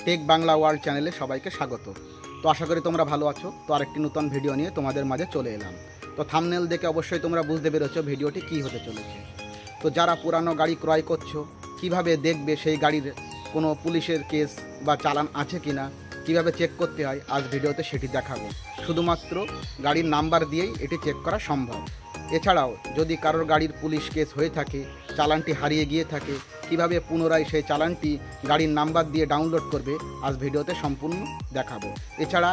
Take Bangla world চ্যানেলে সবাইকে স্বাগত। তো আশা করি তোমরা ভালো আছো। তো আরেকটি নতুন ভিডিও নিয়ে তোমাদের মাঝে চলে এলাম। তো থাম্বনেল দেখে অবশ্যই তোমরা বুঝতে পেরেছো ভিডিওটি কী হতে চলেছে। তো যারা পুরানো গাড়ি ক্রয় করছো, কিভাবে দেখবে সেই গাড়ির কোনো পুলিশের কেস বা চালান আছে কি না, কীভাবে চেক করতে হয়, আজ ভিডিওতে সেটি দেখাবো। শুধুমাত্র গাড়ির নাম্বার দিয়েই এটি চেক করা সম্ভব। এছাড়াও যদি কারোর গাড়ির পুলিশ কেস হয়ে থাকে, চালানটি হারিয়ে গিয়ে থাকে, কিভাবে পুনরায় সেই চালানটি গাড়ির নাম্বার দিয়ে ডাউনলোড করবে, আজ ভিডিওতে সম্পূর্ণ দেখাবো। এছাড়া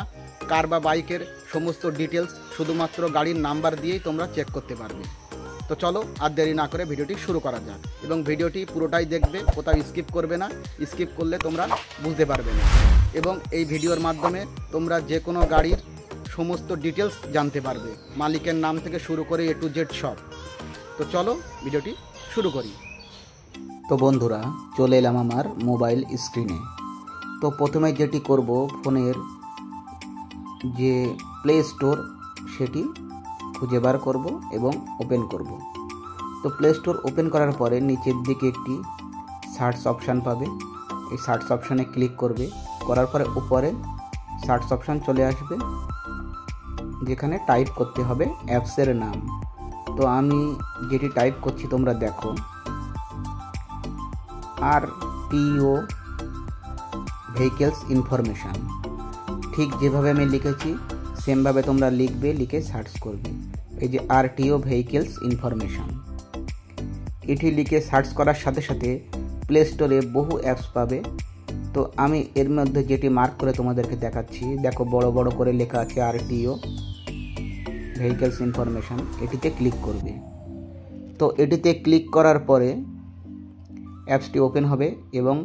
কার বা বাইকের সমস্ত ডিটেলস শুধুমাত্র গাড়ির নাম্বার দিয়েই তোমরা চেক করতে পারবে। তো চলো আর দেরি না করে ভিডিওটি শুরু করা যাক, এবং ভিডিওটি পুরোটাই দেখবে, কোথাও স্কিপ করবে না। স্কিপ করলে তোমরা বুঝতে পারবে না, এবং এই ভিডিওর মাধ্যমে তোমরা যে কোনো গাড়ির সমস্ত ডিটেলস জানতে পারবে, মালিকের নাম থেকে শুরু করে A to Z সব। তো চলো ভিডিওটি শুরু করি। তো বন্ধুরা, চলে এলাম আমার মোবাইল স্ক্রিনে। তো প্রথমে যেটি করব, ফোনের যে প্লে স্টোর সেটি খুঁজে বার করব এবং ওপেন করব। তো প্লে স্টোর ওপেন করার পরে নিচের দিকে একটি সার্চ অপশান পাবে। এই সার্চ অপশানে ক্লিক করবে। করার পরে উপরে সার্চ অপশান চলে আসবে, যেখানে টাইপ করতে হবে অ্যাপসের নাম। তো আমি যেটি টাইপ করছি তোমরা দেখো, RTO ভেহিকেলস ইনফরমেশান। ঠিক যেভাবে আমি লিখেছি সেমভাবে তোমরা লিখবে, লিখে সার্চ করবে। এই যে RTO ভেহিকেলস ইনফরমেশান, এটি লিখে সার্চ করার সাথে সাথে প্লে স্টোরে বহু অ্যাপস পাবে। তো আমি এর মধ্যে যেটি মার্ক করে তোমাদেরকে দেখাচ্ছি, দেখো বড় বড় করে লেখা আছে RTO ভেহিকেলস ইনফরমেশান। এটিতে ক্লিক করবে। তো এটিতে ক্লিক করার পরে অ্যাপসটি ওপেন হবে এবং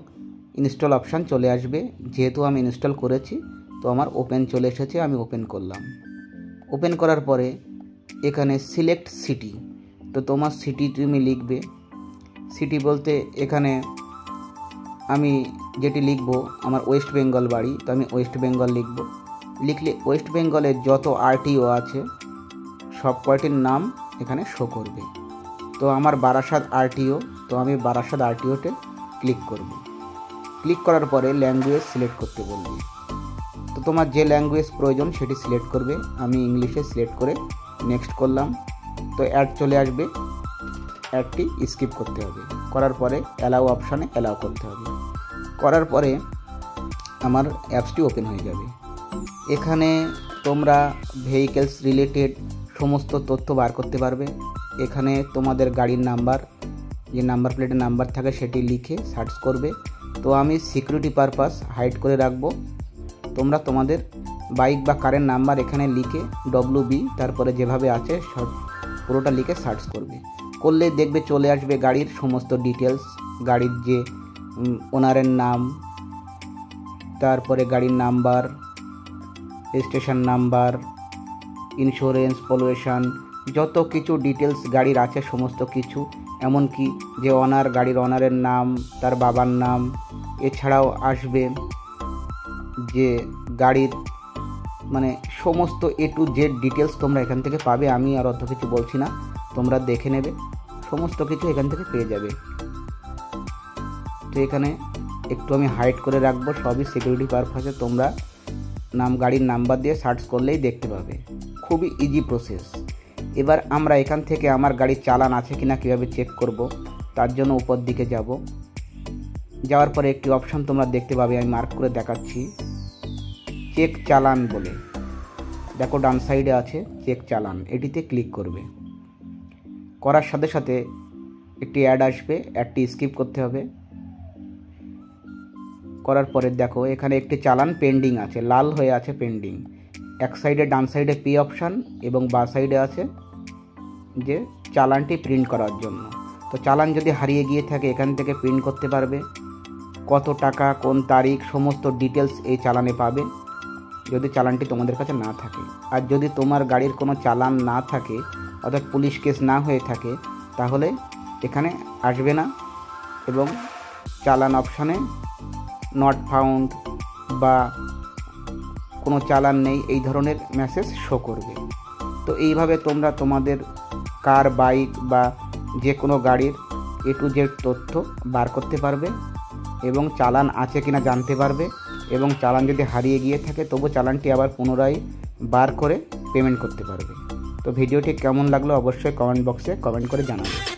ইনস্টল অপশান চলে আসবে। যেহেতু আমি ইনস্টল করেছি, তো আমার ওপেন চলে এসেছে, আমি ওপেন করলাম। ওপেন করার পরে এখানে সিলেক্ট সিটি। তো তোমার সিটি তুমি লিখবে। সিটি বলতে এখানে আমি যেটি লিখব, আমার ওয়েস্ট বেঙ্গল বাড়ি, তো আমি ওয়েস্ট বেঙ্গল লিখব। লিখলে ওয়েস্ট বেঙ্গলের যত RTO আছে সব কয়টির নাম এখানে শো করবে। তো আমার বারাসাত RTO, তো আমি বারাসাত RTOতে ক্লিক করব। ক্লিক করার পরে ল্যাঙ্গুয়েজ সিলেক্ট করতে বলবে। তো তোমার যে ল্যাঙ্গুয়েজ প্রয়োজন সেটি সিলেক্ট করবে। আমি ইংলিশে সিলেক্ট করে নেক্সট করলাম। তো অ্যাড চলে আসবে, অ্যাডটি স্কিপ করতে হবে। করার পরে অ্যালাউ অপশানে অ্যালাউ করতে হবে। করার পরে আমার অ্যাপসটি ওপেন হয়ে যাবে। এখানে তোমরা ভেহিকেলস রিলেটেড সমস্ত তথ্য বার করতে পারবে। এখানে তোমাদের গাড়ির নাম্বার, যে নাম্বার প্লেটের নাম্বার থাকে সেটি লিখে সার্চ করবে। তো আমি সিকিউরিটি পারপাস হাইড করে রাখবো। তোমরা তোমাদের বাইক বা কারের নাম্বার এখানে লিখে WB তারপরে যেভাবে আছে সব পুরোটা লিখে সার্চ করবে। করলে দেখবে চলে আসবে গাড়ির সমস্ত ডিটেলস, গাড়ির যে ওনারের নাম, তারপরে গাড়ির number, registration number, insurance, pollution, যত কিছু ডিটেলস গাড়ির আছে সমস্ত কিছু। এমনকি যে ওনার, গাড়ির ওনারের নাম, তার বাবার নাম। এছাড়াও আসবে যে গাড়ির মানে সমস্ত A to Z ডিটেলস তোমরা এখান থেকে পাবে। আমি আর অত কিছু বলছি না, তোমরা দেখে নেবে, সমস্ত কিছু এখান থেকে পেয়ে যাবে। তো এখানে একটু আমি হাইড করে রাখবো, সবই সিকিউরিটি পারপাসে। তোমরা গাড়ির নাম্বার দিয়ে সার্চ করলেই দেখতে পাবে। খুবই ইজি প্রসেস। এবার আমরা এখান থেকে আমার গাড়ির চালান আছে কিনা কীভাবে চেক করব, তার জন্য উপর দিকে যাব। যাওয়ার পরে একটি অপশান তোমরা দেখতে পাবে, আমি মার্ক করে দেখাচ্ছি, চেক চালান বলে। দেখো ডান সাইডে আছে চেক চালান, এটিতে ক্লিক করবে। করার সাথে সাথে একটি অ্যাড আসবে, অ্যাডটি স্কিপ করতে হবে। করার পরে দেখো এখানে একটি চালান পেন্ডিং আছে, লাল হয়ে আছে পেন্ডিং। এক সাইডে ডান সাইডে পে অপশান এবং বাঁ সাইডে আছে যে চালানটি প্রিন্ট করার জন্য। তো চালান যদি হারিয়ে গিয়ে থাকে এখান থেকে প্রিন্ট করতে পারবে। কত টাকা, কোন তারিখ, সমস্ত ডিটেলস এই চালানে পাবে যদি চালানটি তোমাদের কাছে না থাকে। আর যদি তোমার গাড়ির কোনো চালান না থাকে, অর্থাৎ পুলিশ কেস না হয়ে থাকে, তাহলে এখানে আসবে না এবং চালান অপশানে নট ফাউন্ড বা কোনো চালান নেই এই ধরনের মেসেজ শো করবে। তো এইভাবে তোমরা তোমাদের কার, বাইক বা যে কোনো গাড়ির A to Z তথ্য বার করতে পারবে এবং চালান আছে কিনা জানতে পারবে, এবং চালান যদি হারিয়ে গিয়ে থাকে তবু চালানটি আবার পুনরায় বার করে পেমেন্ট করতে পারবে। তো ভিডিওটি কেমন লাগলো অবশ্যই কমেন্ট বক্সে কমেন্ট করে জানাবে।